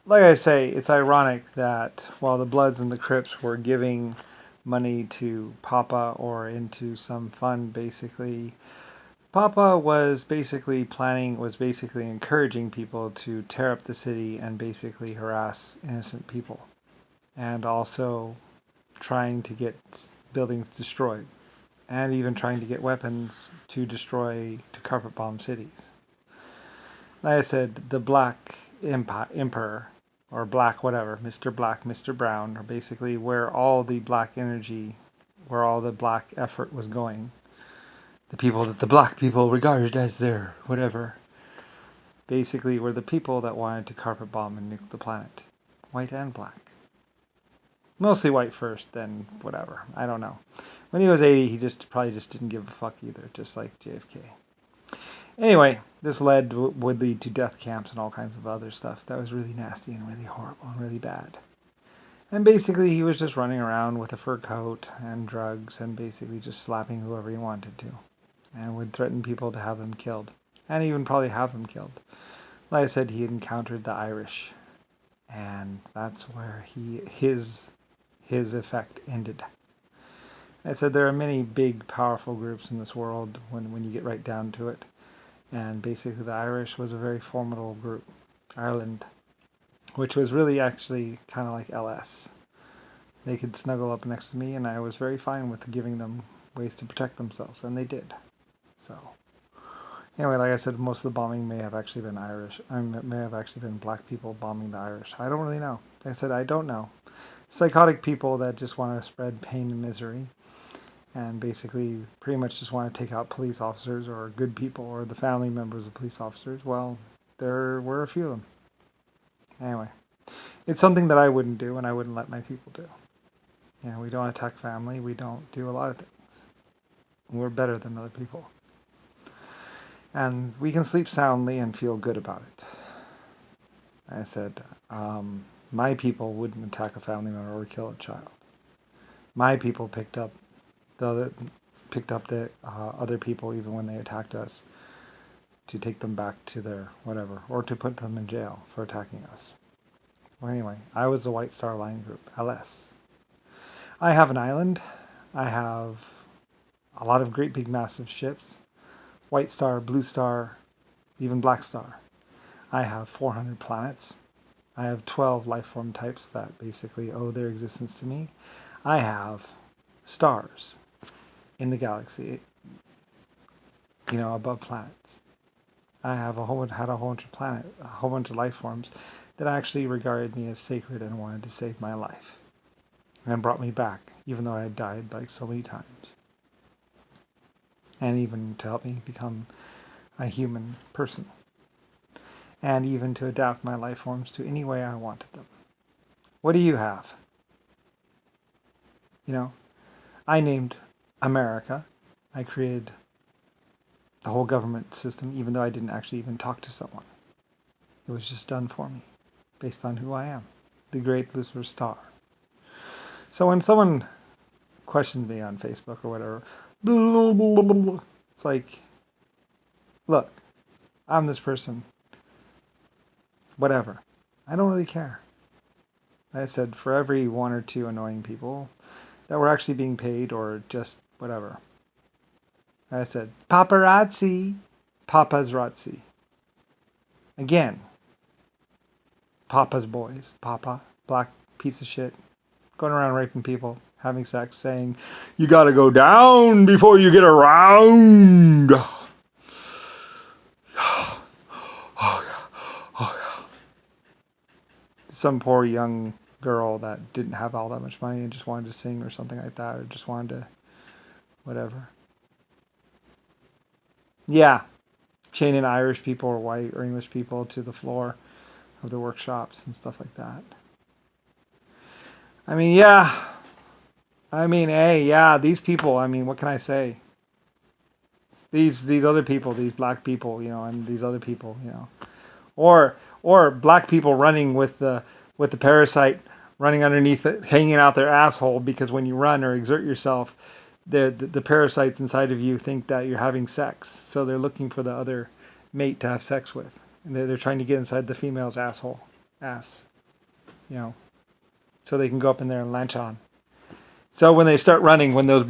like I say, it's ironic that while the Bloods and the Crips were giving money to Papa or into some fund, basically, Papa was basically encouraging people to tear up the city and basically harass innocent people, and also trying to get buildings destroyed, and even trying to get weapons to destroy, to carpet bomb cities. Like I said, the Black Emperor, or Black whatever, Mr. Black, Mr. Brown, are basically where all the black energy, where all the black effort was going. The people that the black people regarded as their whatever, basically were the people that wanted to carpet bomb and nuke the planet. White and black. Mostly white first, then whatever. I don't know. When he was 80, he just probably just didn't give a fuck either, just like JFK. Anyway, this would lead to death camps and all kinds of other stuff that was really nasty and really horrible and really bad. And basically, he was just running around with a fur coat and drugs and basically just slapping whoever he wanted to, and would threaten people to have them killed, and even probably have them killed. Like I said, he had encountered the Irish, and that's where his effect ended. I said there are many big, powerful groups in this world when you get right down to it. And basically, the Irish was a very formidable group. Ireland, which was really actually kind of like LS. They could snuggle up next to me, and I was very fine with giving them ways to protect themselves, and they did. So, anyway, like I said, most of the bombing may have actually been Irish. May have actually been black people bombing the Irish. I don't really know. Like I said, I don't know. Psychotic people that just want to spread pain and misery, and basically pretty much just want to take out police officers or good people or the family members of police officers. Well, there were a few of them. Anyway, it's something that I wouldn't do and I wouldn't let my people do. We don't attack family. We don't do a lot of things. We're better than other people. And we can sleep soundly and feel good about it. I said, my people wouldn't attack a family member or kill a child. My people picked up the other people even when they attacked us, to take them back to their whatever, or to put them in jail for attacking us. Well, anyway, I was the White Star Line Group, LS. I have an island. I have a lot of great big massive ships. White Star, Blue Star, even Black Star. I have 400 planets. I have 12 life form types that basically owe their existence to me. I have stars in the galaxy, above planets. I have had a whole bunch of a whole bunch of life forms that actually regarded me as sacred and wanted to save my life, and brought me back, even though I had died like so many times, and even to help me become a human person, and even to adapt my life forms to any way I wanted them. What do you have? I named America. I created the whole government system, even though I didn't actually even talk to someone. It was just done for me, based on who I am, the great Lucifer Star. So when someone questions me on Facebook or whatever, blah, blah, blah, blah, it's like, look, I'm this person, whatever. I don't really care. Like I said, for every one or two annoying people that were actually being paid or just whatever, I said, paparazzi, papa's razzi. Again, papa's boys, papa, black piece of shit, going around raping people, having sex, saying, you gotta go down before you get around. Oh, yeah. Oh, yeah. Some poor young girl that didn't have all that much money and just wanted to sing or something like that, or just wanted to whatever. Yeah, chaining Irish people or white or English people to the floor of the workshops and stuff like that. I mean, yeah. Hey, yeah, these people, what can I say? These other people, these black people, and these other people, or black people running with the parasite running underneath it, hanging out their asshole, because when you run or exert yourself, the parasites inside of you think that you're having sex, so they're looking for the other mate to have sex with, and they're trying to get inside the female's ass. you know, so they can go up in there and latch on. So when they start running, when those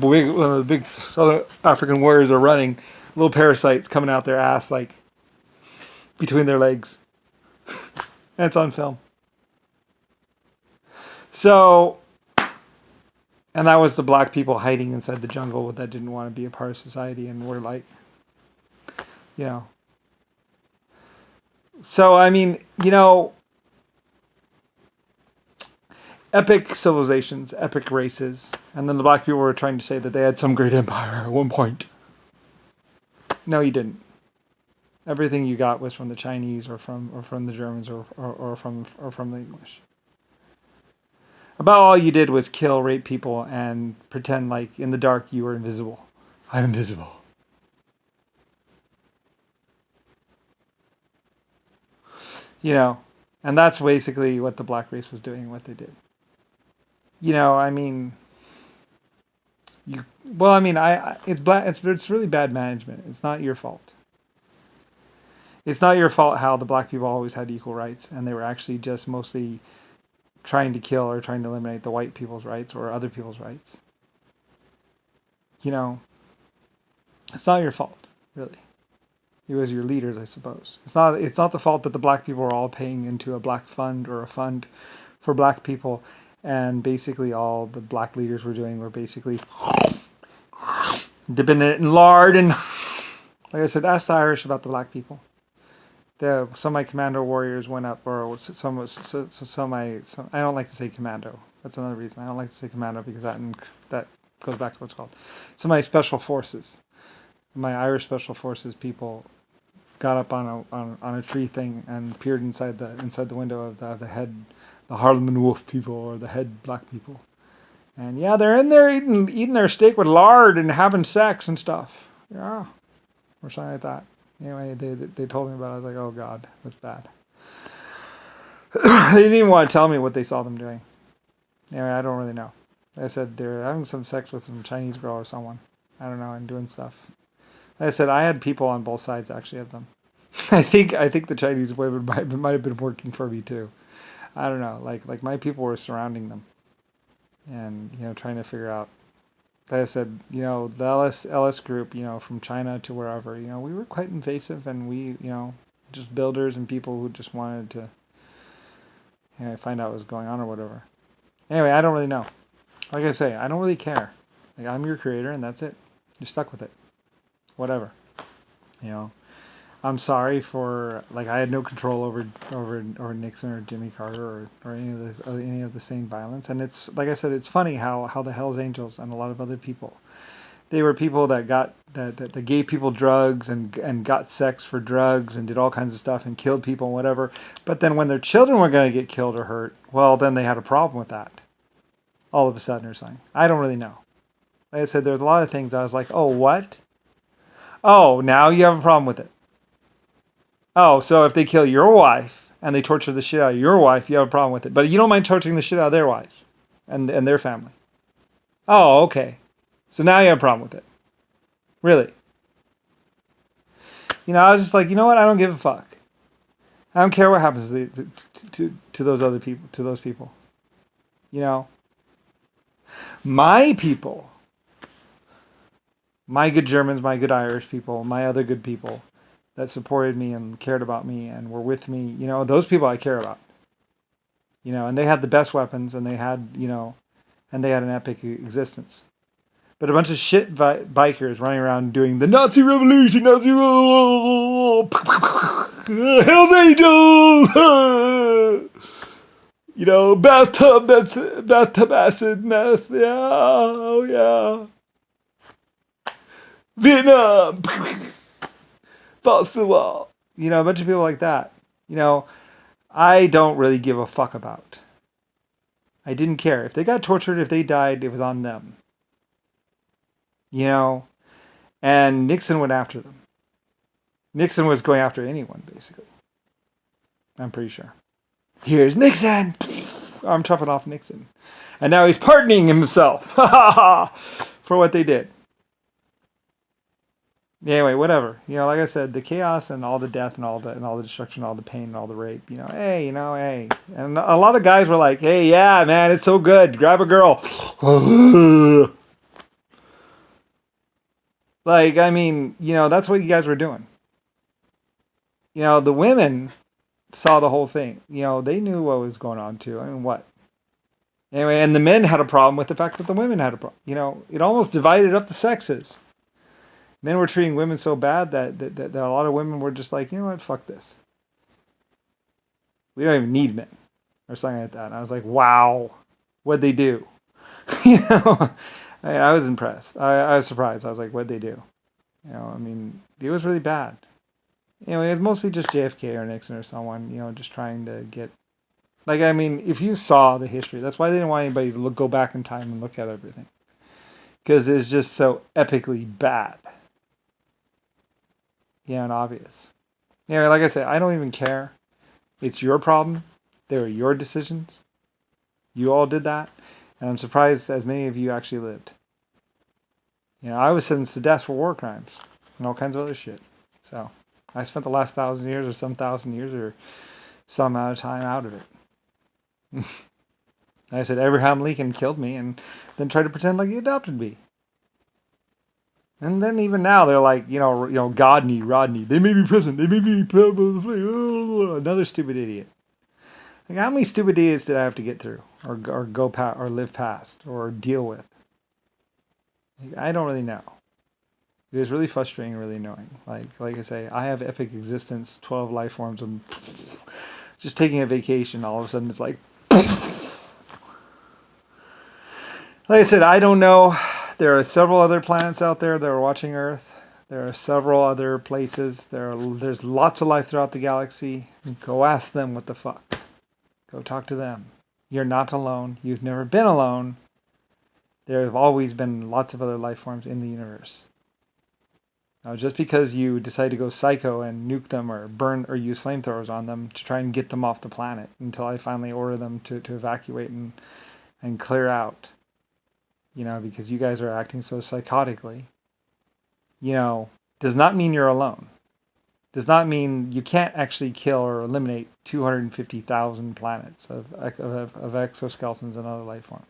big Southern African warriors are running, little parasites coming out their ass, like between their legs. And it's on film. So, and that was the black people hiding inside the jungle that didn't want to be a part of society and were like, you know. So, I mean, you know, epic civilizations, epic races. And then the black people were trying to say that they had some great empire at one point. No, you didn't. Everything you got was from the Chinese or from the Germans or from the English. About all you did was kill, rape people, and pretend like in the dark you were invisible. I'm invisible. You know, and that's basically what the black race was doing, what they did. You know, I mean, it's really bad management. It's not your fault. It's not your fault how the black people always had equal rights, and they were actually just mostly trying to kill or trying to eliminate the white people's rights or other people's rights. You know, it's not your fault, really. It was your leaders, I suppose. It's not the fault that the black people are all paying into a black fund or a fund for black people, and basically all the black leaders were doing were basically dipping it in lard. And like I said, ask the Irish about the black people. Some of my commando warriors went up, or I don't like to say commando. That's another reason I don't like to say commando, because that goes back to what it's called. Some of my special forces, my Irish special forces people, got up on a tree thing and peered inside the window of the head, the Harleman Wolf people, or the head black people, and yeah, they're in there eating their steak with lard and having sex and stuff. Yeah, or something like that. Anyway, they told me about it. I was like, oh God, that's bad. They didn't even want to tell me what they saw them doing. Anyway, I don't really know. I said they're having some sex with some Chinese girl or someone. I don't know, and doing stuff. Like I said, I had people on both sides actually of them. I think the Chinese women might have been working for me too. I don't know. Like my people were surrounding them, and trying to figure out. Like I said, the LS group, from China to wherever, we were quite invasive, and we, just builders and people who just wanted to, find out what was going on or whatever. Anyway, I don't really know. Like I say, I don't really care. Like, I'm your creator, and that's it. You're stuck with it. Whatever. I'm sorry for, like, I had no control over Nixon or Jimmy Carter or any of the same violence. And it's, like I said, it's funny how the Hells Angels and a lot of other people, they were people that gave people drugs and got sex for drugs and did all kinds of stuff and killed people and whatever. But then when their children were going to get killed or hurt, well, then they had a problem with that. All of a sudden or something. I don't really know. Like I said, there's a lot of things I was like, oh, what? Oh, now you have a problem with it. Oh, so if they kill your wife and they torture the shit out of your wife, you have a problem with it. But you don't mind torturing the shit out of their wives and their family. Oh, okay. So now you have a problem with it. Really? I was just like, you know what? I don't give a fuck. I don't care what happens to those other people, to those people. My people, my good Germans, my good Irish people, my other good people that supported me and cared about me and were with me, those people I care about. And they had the best weapons, and they had, and they had an epic existence. But a bunch of shit bikers running around doing the Nazi Revolution, Nazi Hells Angels, bathtub acid meth, yeah, oh yeah, Vietnam. False to the wall. A bunch of people like that. I don't really give a fuck about. I didn't care. If they got tortured, if they died, it was on them. And Nixon went after them. Nixon was going after anyone, basically. I'm pretty sure. Here's Nixon! I'm chopping off Nixon. And now he's pardoning himself for what they did. Anyway, whatever. Like I said, the chaos and all the death and all the destruction, all the pain and all the rape. Hey, hey. And a lot of guys were like, "Hey, yeah, man, it's so good. Grab a girl." Like, I mean, that's what you guys were doing. The women saw the whole thing. They knew what was going on too. I mean, what? Anyway, and the men had a problem with the fact that the women had a problem. It almost divided up the sexes. Men were treating women so bad that a lot of women were just like, you know what, fuck this. We don't even need men or something like that. And I was like, wow, what'd they do? I mean, I was impressed. I was surprised. I was like, what'd they do? I mean, it was really bad. It was mostly just JFK or Nixon or someone, just trying to get. Like, I mean, if you saw the history, that's why they didn't want anybody to go back in time and look at everything. Because it's just so epically bad. And obvious. Like I said, I don't even care. It's your problem. They were your decisions. You all did that. And I'm surprised as many of you actually lived. I was sentenced to death for war crimes and all kinds of other shit. So I spent the last 1,000 years or some 1,000 years or some amount of time out of it. I said Abraham Lincoln killed me and then tried to pretend like he adopted me. And then even now they're like, Godney, Rodney. They may be president. They may be another stupid idiot. Like, how many stupid idiots did I have to get through, or go past, or live past, or deal with? Like, I don't really know. It was really frustrating and really annoying. Like I say, I have epic existence, 12 life forms. I'm just taking a vacation. All of a sudden, it's like, like I said, I don't know. There are several other planets out there that are watching Earth. There are several other places. There's lots of life throughout the galaxy. Go ask them what the fuck. Go talk to them. You're not alone. You've never been alone. There have always been lots of other life forms in the universe. Now, just because you decide to go psycho and nuke them or burn or use flamethrowers on them to try and get them off the planet until I finally order them to evacuate and clear out, because you guys are acting so psychotically, does not mean you're alone. Does not mean you can't actually kill or eliminate 250,000 planets of exoskeletons and other life forms.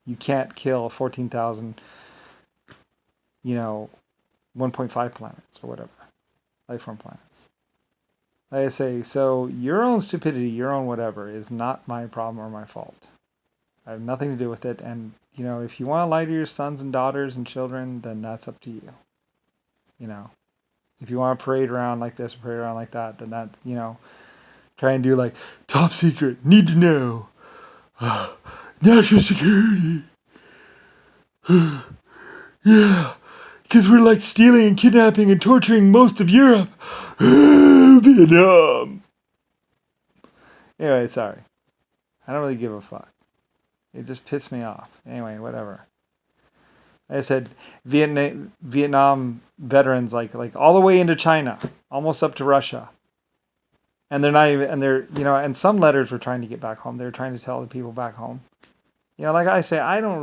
You can't kill 14,000, 1.5 planets or whatever, life form planets. Like I say, so your own stupidity, your own whatever, is not my problem or my fault. I have nothing to do with it. And, if you want to lie to your sons and daughters and children, then that's up to you. If you want to parade around like this or parade around like that, then that, try and do like top secret, need to know, national security. Yeah, because we're like stealing and kidnapping and torturing most of Europe. Vietnam. Anyway, sorry. I don't really give a fuck. It just pissed me off. Anyway, whatever. Like I said, Vietnam veterans, like all the way into China, almost up to Russia. And they're not even, and they're, and some letters were trying to get back home. They're trying to tell the people back home. Like I say, I don't